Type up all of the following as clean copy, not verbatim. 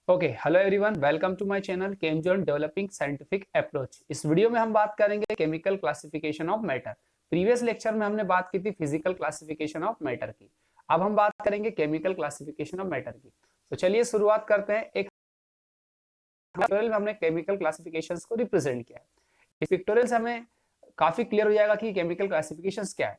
Okay, hello everyone, welcome to my channel केमजॉन developing scientific approach. इस video में हम बात करेंगे chemical classification of matter. Previous lecture में हमने बात की थी फिजिकल क्लासिफिकेशन ऑफ मैटर की। अब हम बात करेंगे केमिकल क्लासिफिकेशन ऑफ मैटर की। तो चलिए शुरुआत करते हैं। एक पिक्टोरियल में हमने केमिकल क्लासिफिकेशंस को रिप्रेजेंट किया है। इस पिक्टोरियल से हमें काफी क्लियर हो जाएगा कि केमिकल क्लासिफिकेशंस क्या है।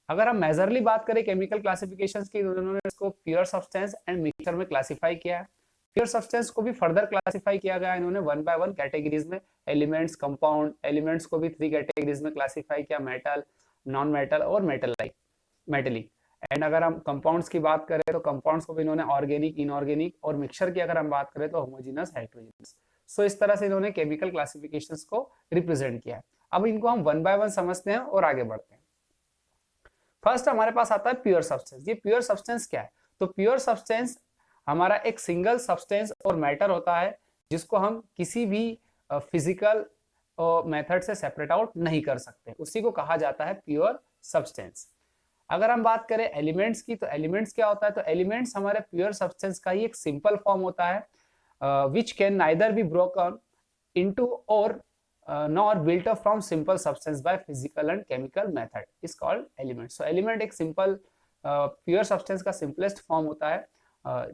अगर हम मेजरली बात करें केमिकल क्लासिफिकेशंस की, उन्होंने इसको प्योर सब्सटेंस एंड मिक्सचर में क्लासिफाई किया है। प्योर सब्सटेंस को भी फर्दर क्लासिफाई किया गया इन्होंने वन बाय वन कैटेगरीज में। एलिमेंट्स, कंपाउंड एलिमेंट्स को भी 3 कैटेगरीज में क्लासिफाई किया, मेटल, नॉन मेटल और मेटेलिक। एंड अगर हम कंपाउंड्स की बात करें तो कंपाउंड्स को भी इन्होंने ऑर्गेनिक, इनऑर्गेनिक और मिक्सचर की अगर हम बात करें तो होमोजेनस, हेटेरोजेनस। सो इस तरह से इन्होंने केमिकल क्लासिफिकेशंस को रिप्रेजेंट किया है। अब इनको हम वन बाय वन समझते हैं और आगे बढ़ते हैं। फर्स्ट हमारे पास आता है प्योर सब्सटेंस। ये प्योर सब्सटेंस क्या है? तो प्योर सब्सटेंस हमारा एक सिंगल सब्सटेंस और मैटर होता है जिसको हम किसी भी फिजिकल मेथड से सेपरेट आउट नहीं कर सकते, उसी को कहा जाता है प्योर सब्सटेंस। अगर हम बात करें एलिमेंट्स की, तो एलिमेंट्स क्या होता है? तो एलिमेंट्स हमारे प्योर सब्सटेंस का ही एक सिंपल फॉर्म होता है which can neither be broken into और nor built up from simple substance by physical and chemical method is called element. So element एक simple pure substance का simplest form होता है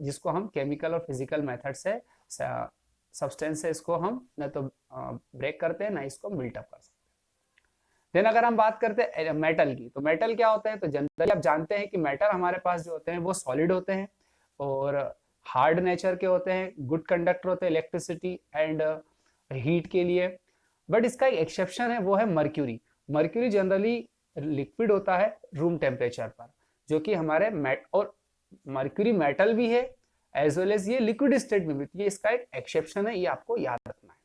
जिसको हम chemical और physical method से substance से इसको हम न तो break करते हैं ना इसको built up कर सकते हैं। Then अगर हम बात करते हैं मेटल की, तो मेटल क्या होते हैं? तो जनरली आप जानते हैं कि मेटल हमारे पास जो होते हैं वो सॉलिड होते हैं और हार्ड नेचर के होते हैं, गुड कंडक्टर होते हैं इलेक्ट्रिसिटी एंड हीट के लिए। बट इसका एक एक्सेप्शन है, वो है मर्क्यूरी। मर्क्यूरी जनरली लिक्विड होता है रूम टेम्परेचर पर, जो कि हमारे और मर्क्यूरी मेटल भी है एज वेल एज ये लिक्विड स्टेट में भी, ये इसका एक एक्सेप्शन है, ये आपको याद रखना है।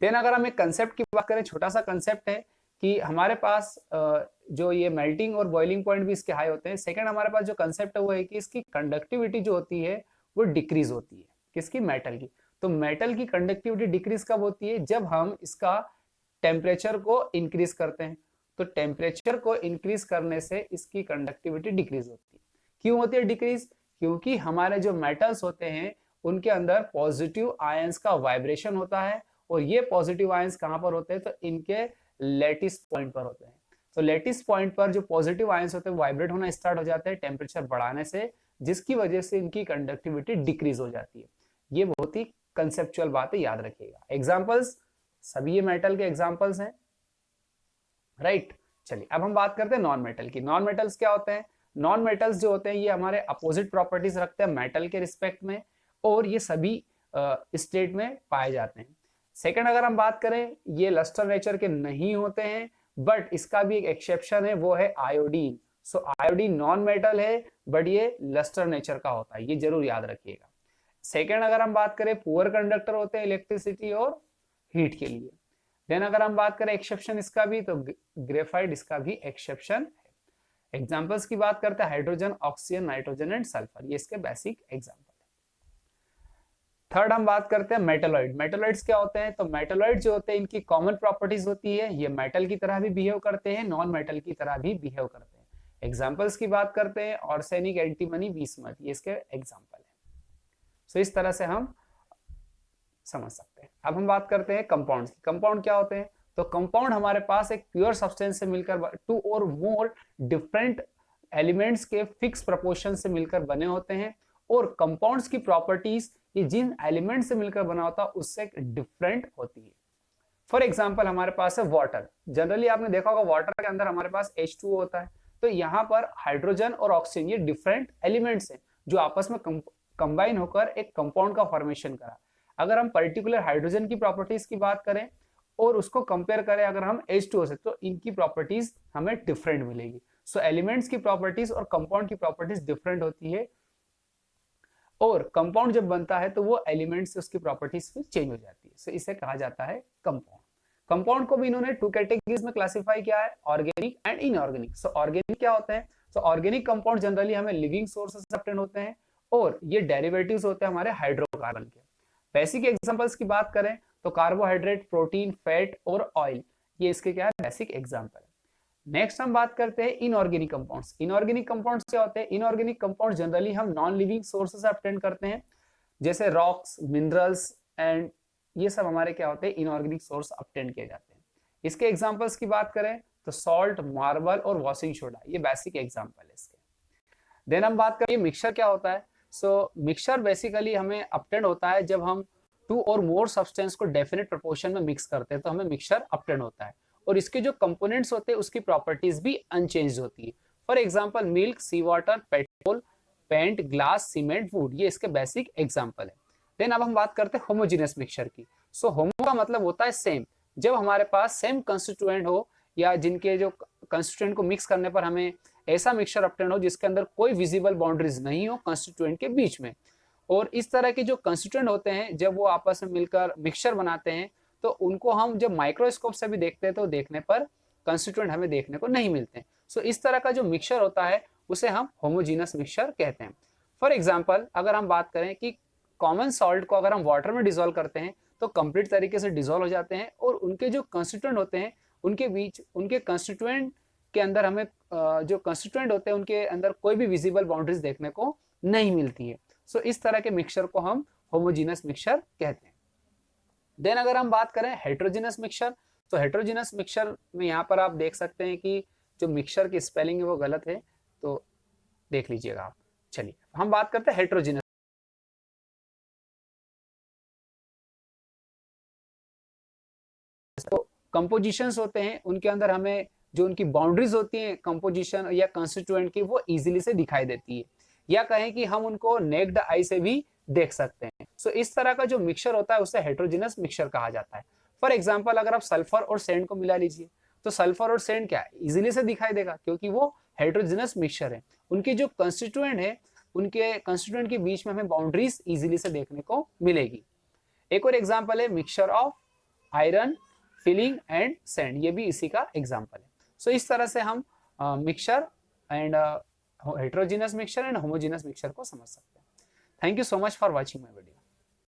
देन अगर हम एक कंसेप्ट की बात करें, छोटा सा कंसेप्ट है कि हमारे पास जो ये मेल्टिंग और बॉइलिंग पॉइंट भी इसके हाई होते हैं। सेकंड हमारे पास जो कंसेप्ट है वो है कि इसकी कंडक्टिविटी जो होती है वो डिक्रीज होती है। किसकी? मेटल की। तो मेटल की कंडक्टिविटी डिक्रीज कब होती है? जब हम इसका टेम्परेचर को इंक्रीज करते हैं। तो टेम्परेचर को इंक्रीज करने से इसकी कंडक्टिविटी डिक्रीज होती है। क्यों होती है डिक्रीज? क्योंकि हमारे जो मेटल्स होते हैं उनके अंदर पॉजिटिव आयंस का वाइब्रेशन होता है और ये पॉजिटिव आयंस कहां पर होते हैं? तो इनके लेटिस पॉइंट पर होते हैं। तो लेटिस पॉइंट पर जो पॉजिटिव आयंस होते हैं वाइब्रेट होना स्टार्ट हो जाते हैं टेम्परेचर बढ़ाने से, जिसकी वजह से इनकी कंडक्टिविटी डिक्रीज हो जाती है। ये बहुत ही कंसेप्चुअल बात है, याद रखिएगा। एग्जांपल्स, सभी ये मेटल के एग्जांपल्स हैं, राइट। चलिए अब हम बात करते हैं नॉन मेटल की। नॉन मेटल्स क्या होते हैं? नॉन मेटल्स जो होते हैं ये हमारे अपोजिट प्रॉपर्टीज रखते हैं मेटल के रिस्पेक्ट में और ये सभी स्टेट में पाए जाते हैं। सेकंड अगर हम बात करें, ये लस्टर नेचर के नहीं होते हैं, बट इसका भी एक एक्सेप्शन है, वो है आयोडीन। सो आयोडीन नॉन मेटल है बट ये लस्टर नेचर का होता है, ये जरूर याद रखिएगा। सेकेंड अगर हम बात करें, पुअर कंडक्टर होते हैं इलेक्ट्रिसिटी और हीट के लिए। देन अगर हम बात करें एक्सेप्शन इसका भी, तो ग्रेफाइट इसका भी एक्सेप्शन है। एग्जांपल्स की बात करते हैं, hydrogen, oxygen, nitrogen and sulphur, ये इसके बेसिक एग्जांपल है। थर्ड हम बात करते हैं मेटलॉइड। मेटलॉइड्स क्या होते हैं? तो मेटलॉइड जो होते हैं इनकी कॉमन प्रॉपर्टीज होती है, ये मेटल की तरह भी बिहेव करते हैं, नॉन मेटल की तरह भी बिहेव करते हैं। एग्जांपल्स की बात करते हैं, ऑर्सेनिक, एंटीमनी, बिस्मथ, ये इसके एग्जांपल है। सो इस तरह से हम समझ सकते हैं। अब हम बात करते हैं कंपाउंड्स की। कंपाउंड क्या होते हैं? तो कंपाउंड हमारे पास एक प्योर सब्सटेंस से मिलकर टू और मोर डिफरेंट एलिमेंट्स के फिक्स प्रोपोर्शन से मिलकर बने होते हैं और कंपाउंड्स की प्रॉपर्टीज ये जिन एलिमेंट से मिलकर बना होता है उससे डिफरेंट होती है। फॉर एग्जाम्पल हमारे पास है वाटर। जनरली आपने देखा होगा वाटर के अंदर हमारे पास H2O होता है। तो यहाँ पर हाइड्रोजन और ऑक्सीजन ये डिफरेंट एलिमेंट्स हैं जो आपस में कंबाइन होकर एक कंपाउंड का फॉर्मेशन करा। अगर हम पर्टिकुलर हाइड्रोजन की प्रॉपर्टीज की बात करें और उसको कंपेयर करें अगर हम H2O से, तो इनकी प्रॉपर्टीज हमें डिफरेंट मिलेगी। सो एलिमेंट्स की प्रॉपर्टीज और कंपाउंड की प्रॉपर्टीज डिफरेंट होती है और कंपाउंड जब बनता है तो वो एलिमेंट से उसकी प्रॉपर्टीज फिर चेंज हो जाती है। सो इसे कहा जाता है कंपाउंड। कंपाउंड को भी इन्होंने 2 कैटेगरीज में क्लासिफाई किया है, organic and inorganic. So organic क्या होते हैं? तो ऑर्गेनिक कंपाउंड जनरली हमें लिविंग सोर्सेस से ऑब्टेन होते हैं और ये डेरिवेटिव्स होते हैं हमारे हाइड्रोकार्बन के। बेसिक एग्जांपल्स की बात करें तो कार्बोहाइड्रेट, प्रोटीन, फैट और ऑयल, ये इसके क्या है? बेसिक एग्जांपल है। नेक्स्ट हम बात करते हैं इनऑर्गेनिक कंपाउंड्स। इनऑर्गेनिक कंपाउंड्स क्या होते हैं? इनऑर्गेनिक कंपाउंड्स जनरली हम नॉन लिविंग सोर्सेस से ऑब्टेन करते हैं जैसे रॉक्स, मिनरल्स एंड ये सब हमारे क्या होते हैं, इनऑर्गेनिक सोर्स ऑब्टेन किए जाते हैं। इसके एग्जांपल्स की बात करें तो सॉल्ट, मार्बल और वॉशिंग सोडा, ये बेसिक एग्जांपल है इसके। देन हम बात करें मिक्सचर क्या होता है। सो मिक्सचर बेसिकली हमें ऑब्टेन होता है जब हम टू और मोर सब्सटेंस को डेफिनेट प्रोपोर्शन में मिक्स करते हैं तो हमें मिक्सचर ऑब्टेन होता है, और इसके जो कंपोनेंट्स होते हैं उसकी प्रॉपर्टीज भी अनचेंज होती है। For example milk, sea water, petrol, paint, glass, cement, wood, ये इसके बेसिक एग्जांपल है। देन अब हम बात करते हैं होमोजीनियस मिक्सचर की। सो होमो का मतलब होता है सेम, जब हमारे पास सेम कंस्टिट्यूएंट हो या जिनके जो कंस्टिट्यूएंट को मिक्स करने पर हमें ऐसा मिक्सचर ऑब्टेन हो जिसके अंदर कोई विजिबल बाउंड्रीज नहीं हो कंस्टिट्यूएंट के बीच में। और इस तरह के जो कंस्टिट्यूएंट होते हैं जब वो आपस में मिलकर मिक्सचर बनाते हैं तो उनको हम जब माइक्रोस्कोप से भी देखते हैं तो देखने पर कंस्टिट्यूएंट हमें देखने को नहीं मिलते हैं। सो इस तरह का जो मिक्सचर होता है उसे हम होमोजीनस मिक्सचर कहते हैं। फॉर एग्जाम्पल अगर हम बात करें कि कॉमन सॉल्ट को अगर हम वाटर में डिजोल्व करते हैं तो कंप्लीट तरीके से डिजोल्व हो जाते हैं, और उनके जो कंस्टिट्यूएंट होते हैं उनके बीच उनके कंस्टिट्यूएंट के अंदर हमें जो कंस्टिट्यूएंट होते हैं उनके अंदर कोई भी विजिबल बाउंड्रीज देखने को नहीं मिलती है। सो इस तरह के मिक्सचर को हम होमोजीनस मिक्सचर कहते हैं। देन अगर हम बात करें हेट्रोजीनस मिक्सचर, तो हेट्रोजीनस मिक्सचर में यहाँ पर आप देख सकते हैं कि जो मिक्सचर की स्पेलिंग है वो गलत है, तो देख लीजिएगा आप। चलिए हम बात करते हैं हेट्रोजीनस। तो कंपोजिशंस होते हैं उनके अंदर हमें जो उनकी बाउंड्रीज होती हैं कंपोजिशन या कंस्टिट्यूएंट की वो इजीली से दिखाई देती है, या कहें कि हम उनको नेक्ड आई से भी देख सकते हैं। सो इस तरह का जो मिक्सचर होता है उसे हेट्रोजीनस मिक्सचर कहा जाता है। फॉर एग्जांपल अगर आप सल्फर और सैंड को मिला लीजिए तो सल्फर और सैंड क्या इजीली से दिखाई देगा क्योंकि वो हेट्रोजीनस मिक्सचर है। उनकी जो कंस्टिट्यूएंट है उनके कंस्टिट्यूएंट के बीच में हमें बाउंड्रीज इजीली से देखने को मिलेगी। एक और एग्जांपल है mixture of iron, filing and sand, ये भी इसी का एग्जांपल है। सो इस तरह से हम mixture and heterogeneous mixture and homogeneous mixture को समझ सकते हैं। Thank you so much for watching my video.